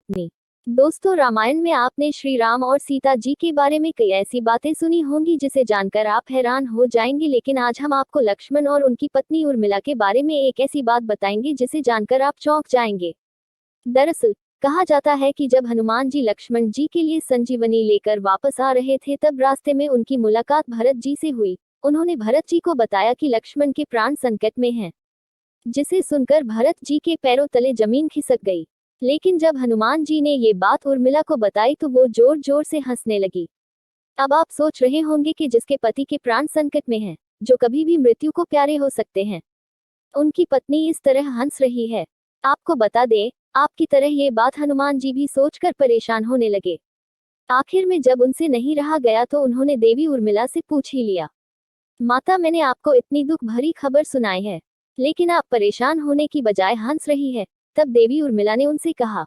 पत्नी। दोस्तों, रामायण में आपने श्री राम और सीता जी के बारे में कई ऐसी बातें सुनी होंगी जिसे जानकर आप हैरान हो जाएंगे, लेकिन आज हम आपको लक्ष्मण और उनकी पत्नी उर्मिला के बारे में एक ऐसी बात बताएंगे जिसे जानकर आप चौंक जाएंगे। दरअसल कहा जाता है कि जब हनुमान जी लक्ष्मण जी के लिए संजीवनी लेकर वापस आ रहे थे, तब रास्ते में उनकी मुलाकात भरत जी से हुई। उन्होंने भरत जी को बताया कि लक्ष्मण के प्राण संकट में हैं, जिसे सुनकर भरत जी के पैरों तले जमीन खिसक गई। लेकिन जब हनुमान जी ने ये बात उर्मिला को बताई तो वो जोर जोर से हंसने लगी। अब आप सोच रहे होंगे कि जिसके पति के प्राण संकट में हैं, जो कभी भी मृत्यु को प्यारे हो सकते हैं, उनकी पत्नी इस तरह हंस रही है। आपको बता दें, आपकी तरह ये बात हनुमान जी भी सोचकर परेशान होने लगे। आखिर में जब उनसे नहीं रहा गया तो उन्होंने देवी उर्मिला से पूछ ही लिया, माता, मैंने आपको इतनी दुख भरी खबर सुनाई है, लेकिन आप परेशान होने की बजाय हंस रही है। तब देवी उर्मिला ने उनसे कहा,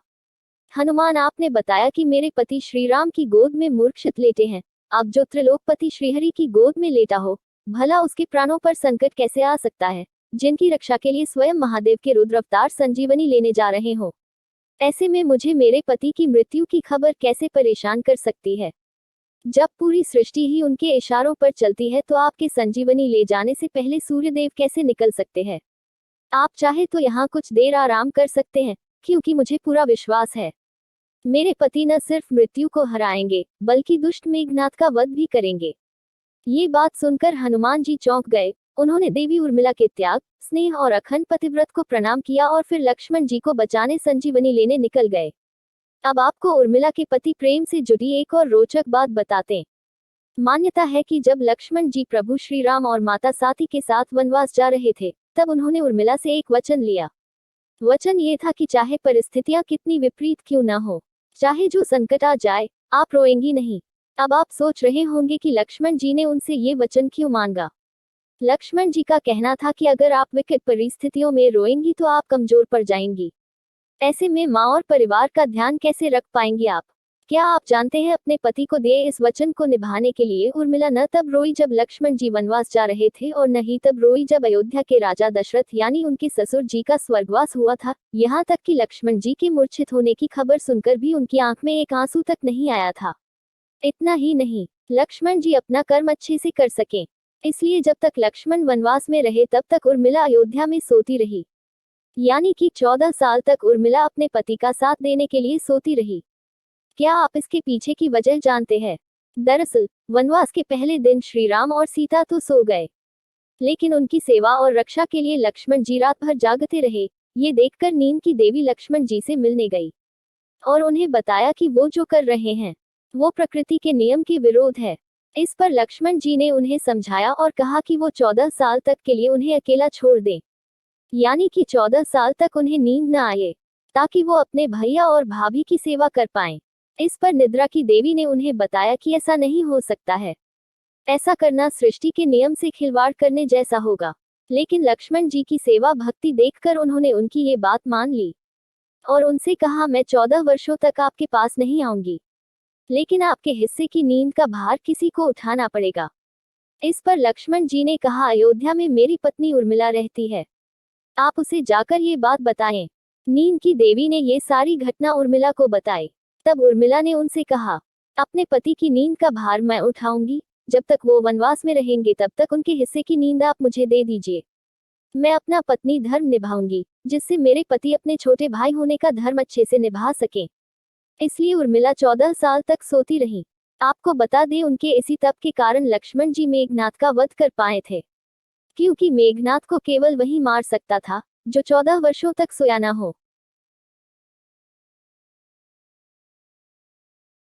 हनुमान, आपने बताया कि मेरे पति श्री राम की गोद में मूर्छित लेटे हैं। अब जो त्रिलोकपति श्रीहरि की गोद में लेटा हो, भला उसके प्राणों पर संकट कैसे आ सकता है, जिनकी रक्षा के लिए स्वयं महादेव के रुद्र अवतार संजीवनी लेने जा रहे हो। ऐसे में मुझे मेरे पति की मृत्यु की खबर कैसे परेशान कर सकती है। जब पूरी सृष्टि ही उनके इशारों पर चलती है, तो आपके संजीवनी ले जाने से पहले सूर्यदेव कैसे निकल सकते हैं। आप चाहे तो यहाँ कुछ देर आराम कर सकते हैं, क्योंकि मुझे पूरा विश्वास है मेरे पति न सिर्फ मृत्यु को हराएंगे, बल्कि दुष्ट मेघनाथ का वध भी करेंगे। ये बात सुनकर हनुमान जी चौंक गए। उन्होंने देवी उर्मिला के त्याग, स्नेह और अखंड पतिव्रत को प्रणाम किया और फिर लक्ष्मण जी को बचाने संजीवनी लेने निकल गए। अब आपको उर्मिला के पति प्रेम से जुड़ी एक और रोचक बात बताते। मान्यता है कि जब लक्ष्मण जी प्रभु श्री राम और माता साथी के साथ वनवास जा रहे थे, तब उन्होंने उर्मिला से एक वचन लिया। वचन ये था कि चाहे परिस्थितियां कितनी विपरीत क्यों न हो, चाहे जो संकट आ जाए, आप रोएंगी नहीं। अब आप सोच रहे होंगे कि लक्ष्मण जी ने उनसे ये वचन क्यों मांगा। लक्ष्मण जी का कहना था कि अगर आप विकट परिस्थितियों में रोएंगी तो आप कमजोर पड़ जाएंगी। ऐसे में माँ और परिवार का ध्यान कैसे रख पाएंगी आप। क्या आप जानते हैं, अपने पति को दिए इस वचन को निभाने के लिए उर्मिला न तब रोई जब लक्ष्मण जी वनवास जा रहे थे, और न ही तब रोई जब अयोध्या के राजा दशरथ यानी उनके ससुर जी का स्वर्गवास हुआ था। यहाँ तक कि लक्ष्मण जी के मूर्छित होने की खबर सुनकर भी उनकी आंख में एक आंसू तक नहीं आया था। इतना ही नहीं, लक्ष्मण जी अपना कर्म अच्छे से कर सकें, इसलिए जब तक लक्ष्मण वनवास में रहे तब तक उर्मिला अयोध्या में सोती रही। यानी कि 14 साल तक उर्मिला अपने पति का साथ देने के लिए सोती रही। क्या आप इसके पीछे की वजह जानते हैं? दरअसल वनवास के पहले दिन श्री राम और सीता तो सो गए, लेकिन उनकी सेवा और रक्षा के लिए लक्ष्मण जी रात भर जागते रहे। ये देखकर नींद की देवी लक्ष्मण जी से मिलने गई और उन्हें बताया कि वो जो कर रहे हैं वो प्रकृति के नियम के विरोध है। इस पर लक्ष्मण जी ने उन्हें समझाया और कहा कि वो 14 साल तक के लिए उन्हें अकेला छोड़ दें, यानी कि 14 साल तक उन्हें नींद न आए, ताकि वो अपने भैया और भाभी की सेवा कर पाएं। इस पर निद्रा की देवी ने उन्हें बताया कि ऐसा नहीं हो सकता है, ऐसा करना सृष्टि के नियम से खिलवाड़ करने जैसा होगा। लेकिन लक्ष्मण जी की सेवा भक्ति देखकर उन्होंने उनकी ये बात मान ली और उनसे कहा, मैं 14 वर्षों तक आपके पास नहीं आऊंगी, लेकिन आपके हिस्से की नींद का भार किसी को उठाना पड़ेगा। इस पर लक्ष्मण जी ने कहा, अयोध्या में मेरी पत्नी उर्मिला रहती है, आप उसे जाकर ये बात बताएं। नींद की देवी ने ये सारी घटना उर्मिला को बताई। तब उर्मिला ने उनसे कहा, अपने पति की नींद का भार मैं उठाऊंगी। जब तक वो वनवास में रहेंगे तब तक उनके हिस्से की नींद आप मुझे दे दीजिए। मैं अपना पत्नी धर्म निभाऊंगी, जिससे मेरे पति अपने छोटे भाई होने का धर्म अच्छे से निभा सकें। इसलिए उर्मिला 14 साल तक सोती रही। आपको बता दें, उनके इसी तप के कारण लक्ष्मण जी मेघनाथ का वध कर पाए थे, क्योंकि मेघनाथ को केवल वही मार सकता था जो 14 वर्षों तक सोया न हो।